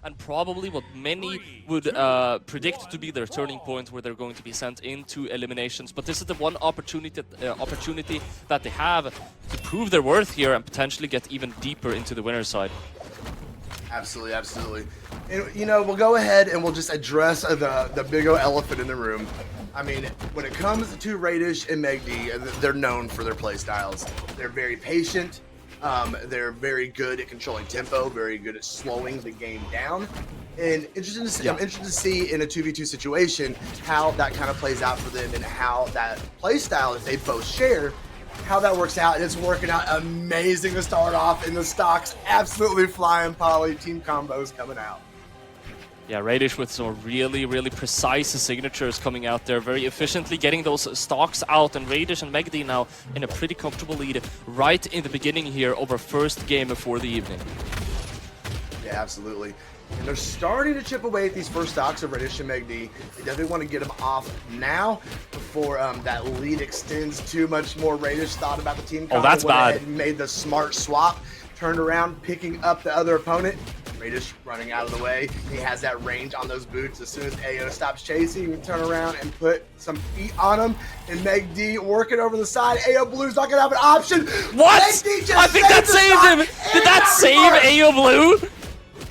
and probably what many would predict to be their turning point where they're going to be sent into eliminations. But this is the one opportunity that they have to prove their worth here and potentially get even deeper into the winner's side. Absolutely, absolutely. And, you know, we'll go ahead and we'll just address the big old elephant in the room. I mean, when it comes to Raydish and MegD, they're known for their play styles. They're very patient. They're very good at controlling tempo, very good at slowing the game down. And interesting to see, I'm interested to see in a 2v2 situation how that kind of plays out for them and how that play style that they both share, how that works out. And it's working out amazing to start off, and the stocks absolutely flying. Poly team combos coming out. Yeah, Raydish with some really, really precise signatures coming out there, very efficiently getting those stocks out, and Raydish and MegD now in a pretty comfortable lead right in the beginning here over first game for the evening. Yeah, absolutely. And they're starting to chip away at these first stocks of Raydish and MegD. They definitely want to get them off now before that lead extends too much more. Raydish thought about the team. Oh, that's bad. Made the smart swap, turned around, picking up the other opponent. Raydish running out of the way. He has that range on those boots. As soon as Ayo stops chasing, he can turn around and put some feet on him. And MegD working over the side. AyoBlue's not going to have an option. What? I think that saved him. Did that save AyoBlue?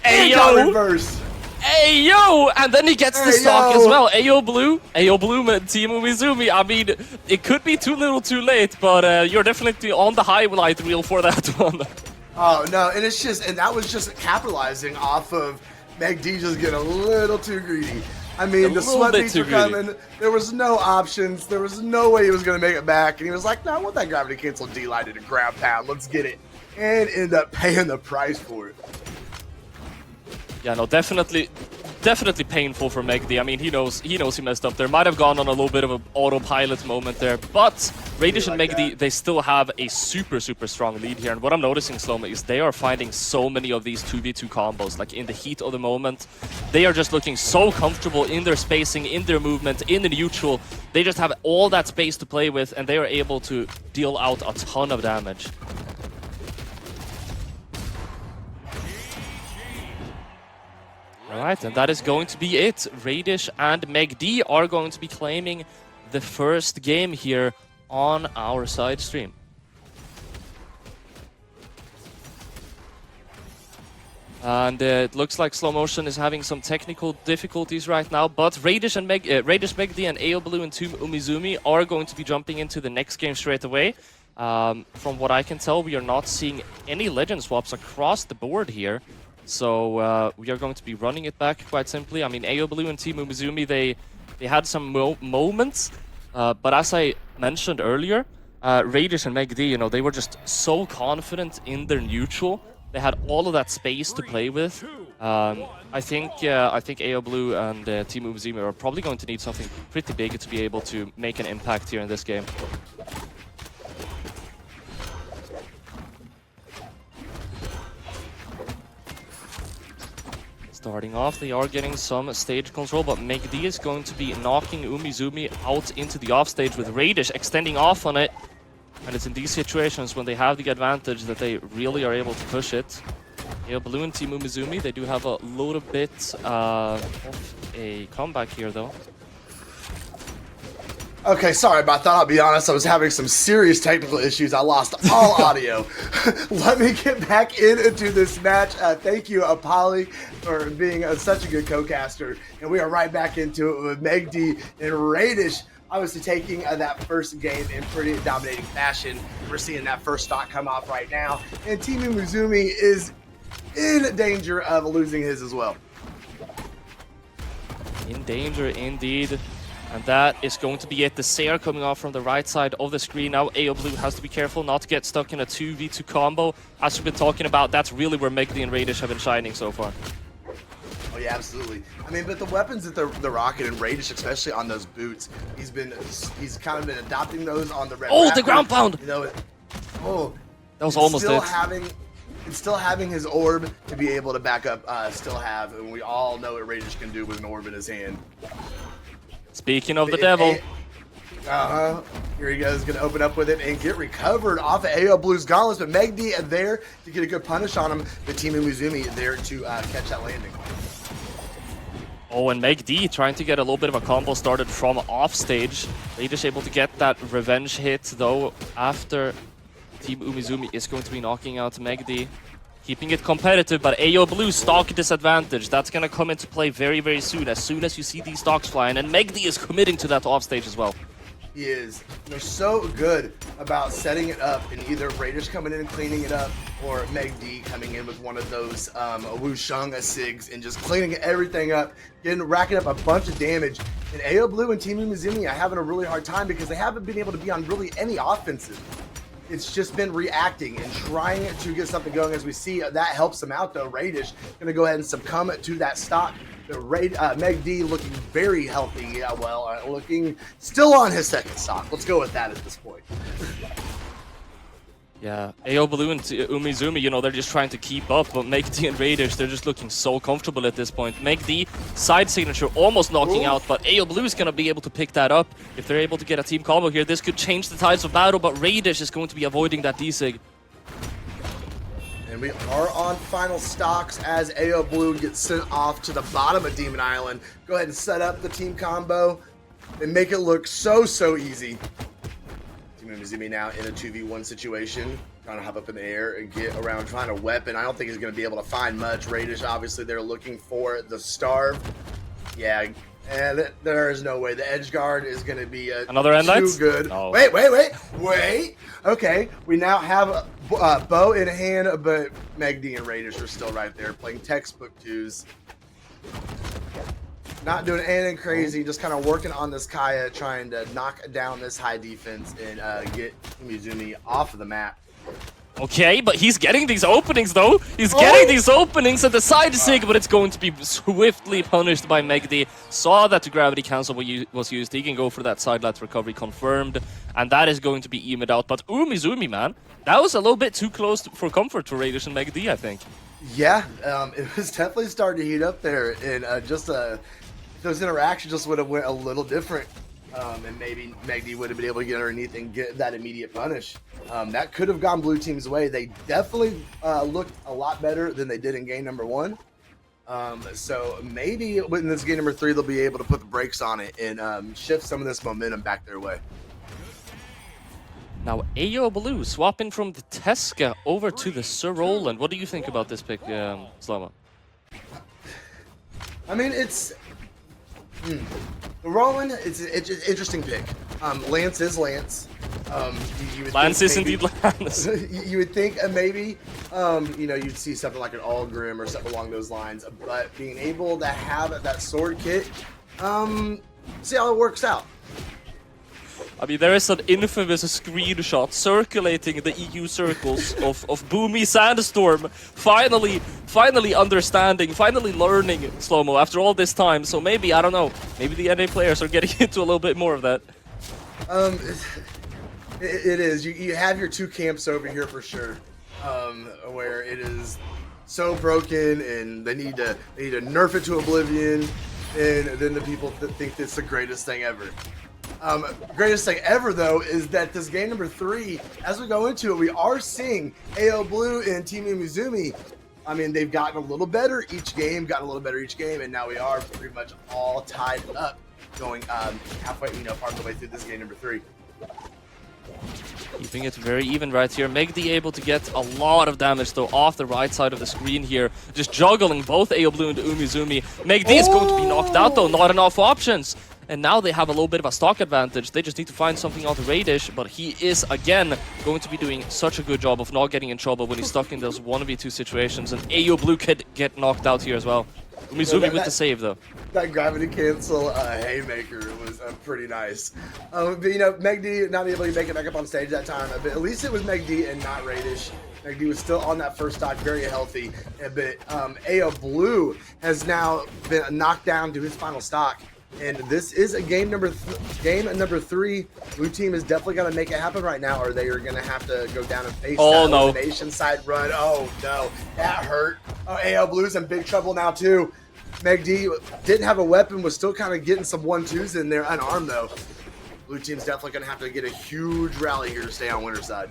Ayo! Ayo! And then he gets the stock as well. AyoBlue Team Umizoomie. I mean, it could be too little too late, but you're definitely on the highlight reel for that one. Oh, no, and it's just, and that was just capitalizing off of MegD just getting a little too greedy. I mean, the sweat beats were coming. There was no options. There was no way he was going to make it back. And he was like, no, I want that gravity cancel D-light and ground pound. Let's get it. And end up paying the price for it. Yeah, no, definitely painful for MegD. I mean, he knows he messed up there. Might have gone on a little bit of an autopilot moment there, but Raydish and MegD, they still have a super strong lead here. And what I'm noticing, Sloma, is they are finding so many of these 2v2 combos. Like in the heat of the moment, they are just looking so comfortable in their spacing, in their movement, in the neutral. They just have all that space to play with, and they are able to deal out a ton of damage. Alright, and that is going to be it. Raydish and MegD are going to be claiming the first game here on our side stream. And it looks like Slow Motion is having some technical difficulties right now, but Raydish, MegD, and AyoBlue and Team Umizoomie are going to be jumping into the next game straight away. From what I can tell, we are not seeing any legend swaps across the board here. So we are going to be running it back quite simply. I mean, AyoBlue and Team Umizoomie, they had some moments, but as I mentioned earlier, Raydish and MegD, you know, they were just so confident in their neutral. They had all of that space to play with. I think AyoBlue and Team Umizoomie are probably going to need something pretty big to be able to make an impact here in this game. Starting off, they are getting some stage control, but MegD is going to be knocking Umizoomie out into the offstage with Raydish extending off on it. And it's in these situations when they have the advantage that they really are able to push it. AyoBlue and Team Umizoomie, they do have a little bit of a comeback here, though. Okay, sorry about that. I'll be honest, I was having some serious technical issues. I lost all audio. Let me get back into this match. Thank you, Poly, for being such a good co-caster. And we are right back into it with MegD and Raydish, obviously taking that first game in pretty dominating fashion. We're seeing that first stock come off right now. And Team Umizoomie is in danger of losing his as well. In danger, indeed. And that is going to be it. The Sair coming off from the right side of the screen. Now AyoBlue has to be careful not to get stuck in a 2v2 combo. As we've been talking about, that's really where MegD and Raydish have been shining so far. Oh yeah, absolutely. I mean, but the weapons that the Rocket and Raydish, especially on those boots, he's kind of been adopting those on the red. Oh, the ground pound! You know, that was almost it. And still having his orb to be able to back up, and we all know what Raydish can do with an orb in his hand. Speaking of the devil. Here he goes, gonna open up with it and get recovered off of AyoBlue's gauntlets, but MegD there to get a good punish on him. The team Umizoomie there to catch that landing. Oh, and MegD trying to get a little bit of a combo started from off stage. Raydish able to get that revenge hit though after Team Umizoomie is going to be knocking out MegD. Keeping it competitive, but AyoBlue stock disadvantage. That's going to come into play very, very soon as you see these stocks flying. And MegD is committing to that offstage as well. He is. They're so good about setting it up and either Raydish coming in and cleaning it up or MegD coming in with one of those Wushang SIGs and just cleaning everything up, racking up a bunch of damage. And AyoBlue and Team Umizoomie are having a really hard time because they haven't been able to be on really any offensive. It's just been reacting and trying to get something going. As we see, that helps them out though. Raydish gonna go ahead and succumb to that stock. MegD looking very healthy. Yeah, well, looking still on his second stock. Let's go with that at this point. Yeah, AyoBlue and Umizoomie, you know, they're just trying to keep up, but MegD and Raydish, they're just looking so comfortable at this point. MegD, side signature, almost knocking out, but AyoBlue is going to be able to pick that up. If they're able to get a team combo here, this could change the tides of battle, but Raydish is going to be avoiding that D-Sig. And we are on final stocks as AyoBlue gets sent off to the bottom of Demon Island. Go ahead and set up the team combo and make it look so easy. Umizoomie now in a 2v1 situation, trying to hop up in the air and get around, trying a weapon. I don't think he's going to be able to find much. Raydish, obviously, they're looking for the starve. Yeah, and there is no way. The edge guard is going to be another end too lights? good. Oh. Wait. Okay, we now have a bow in hand, but MegD and Raydish are still right there playing textbook twos. Not doing anything crazy, just kind of working on this Kaya, trying to knock down this high defense and get Umizoomie off of the map. Okay, but he's getting these openings though. He's getting these openings at the side sig, but it's going to be swiftly punished by MegD. Saw that the gravity cancel was used. He can go for that side lat recovery confirmed, and that is going to be evened out. But Umizoomie, man, that was a little bit too close for comfort for Raydish and MegD, I think. Yeah, it was definitely starting to heat up there, and those interactions just would have went a little different, and maybe MegD would have been able to get underneath and get that immediate punish. That could have gone blue team's way. They definitely looked a lot better than they did in game number 1. So maybe in this game number 3, they'll be able to put the brakes on it and shift some of this momentum back their way. Now, AyoBlue swapping from the Tesca over to the Sir Roland. What do you think about this pick, Slama? I mean, it's... the Roland, it's an interesting pick. Lance is Lance. Lance is indeed Lance. You would think maybe, you know, you'd see something like an Allgrim or something along those lines. But being able to have that sword kit, see how it works out. I mean, there is an infamous screenshot circulating the EU circles of Boomy Sandstorm finally understanding, finally learning slow-mo after all this time. So maybe, I don't know, maybe the NA players are getting into a little bit more of that. It is. You have your two camps over here for sure, where it is so broken and they need to nerf it to oblivion, and then the people that think it's the greatest thing ever. Greatest thing ever, though, is that this game number 3, as we go into it, we are seeing AyoBlue and Team Umizoomie. I mean, they've gotten a little better each game, and now we are pretty much all tied up, going halfway, you know, part of the way through this game number 3. Keeping it very even right here. MegD able to get a lot of damage, though, off the right side of the screen here. Just juggling both AyoBlue and Umizoomie. MegD is going to be knocked out, though. Not enough options. And now they have a little bit of a stock advantage. They just need to find something out of Raydish, but he is, again, going to be doing such a good job of not getting in trouble when he's stuck in those 1v2 situations. And AyoBlue could get knocked out here as well. Umizoomie with the save, though. That gravity cancel haymaker was pretty nice. But, you know, MegD not able to make it back up on stage that time, but at least it was MegD and not Raydish. MegD was still on that first stock, very healthy. But AyoBlue has now been knocked down to his final stock. And this is a game number 3. Blue team is definitely going to make it happen right now, or they are going to have to go down and face that elimination side run. Oh, no. That hurt. Oh, AyoBlue's in big trouble now, too. MegD didn't have a weapon, was still kind of getting some 1-2s in there, unarmed, though. Blue team's definitely going to have to get a huge rally here to stay on winner's side.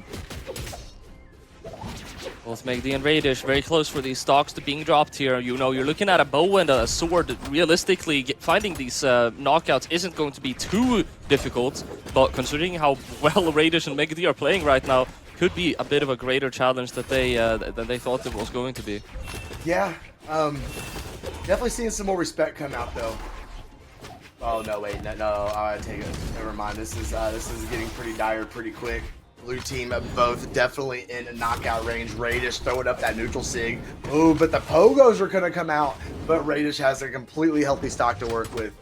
Both MegD and Raydish very close for these stocks to being dropped here. You know, you're looking at a bow and a sword. Realistically, finding these knockouts isn't going to be too difficult, but considering how well Raydish and MegD are playing right now, could be a bit of a greater challenge than they thought it was going to be. Yeah, definitely seeing some more respect come out though. Oh no, wait, no, I take it. Never mind. This is getting pretty dire pretty quick. Blue team both definitely in knockout range. Raydish throwing up that neutral sig. Ooh, but the pogos are gonna come out. But Raydish has a completely healthy stock to work with.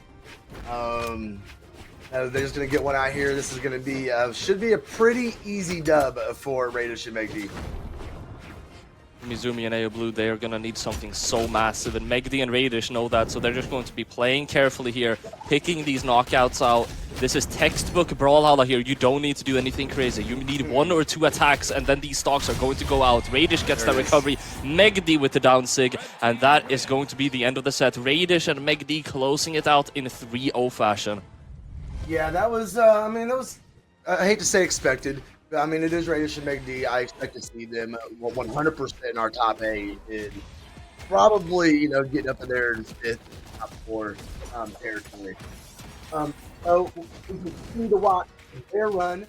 They're just gonna get one out here. This is gonna be should be a pretty easy dub for Raydish and MegD. Umizoomie and AyoBlue, they are going to need something so massive, and MegD and Raydish know that, so they're just going to be playing carefully here, picking these knockouts out. This is textbook Brawlhalla here. You don't need to do anything crazy. You need 1 or 2 attacks, and then these stocks are going to go out. Raydish gets that recovery, MegD with the down sig, and that is going to be the end of the set. Raydish and MegD closing it out in 3-0 fashion. Yeah, that was, I mean, that was, I hate to say expected. I mean, it is Raydish and MegD. I expect to see them 100% in our top 8 and probably, you know, getting up in there in 5th, top 4 territory. So we continue to watch their run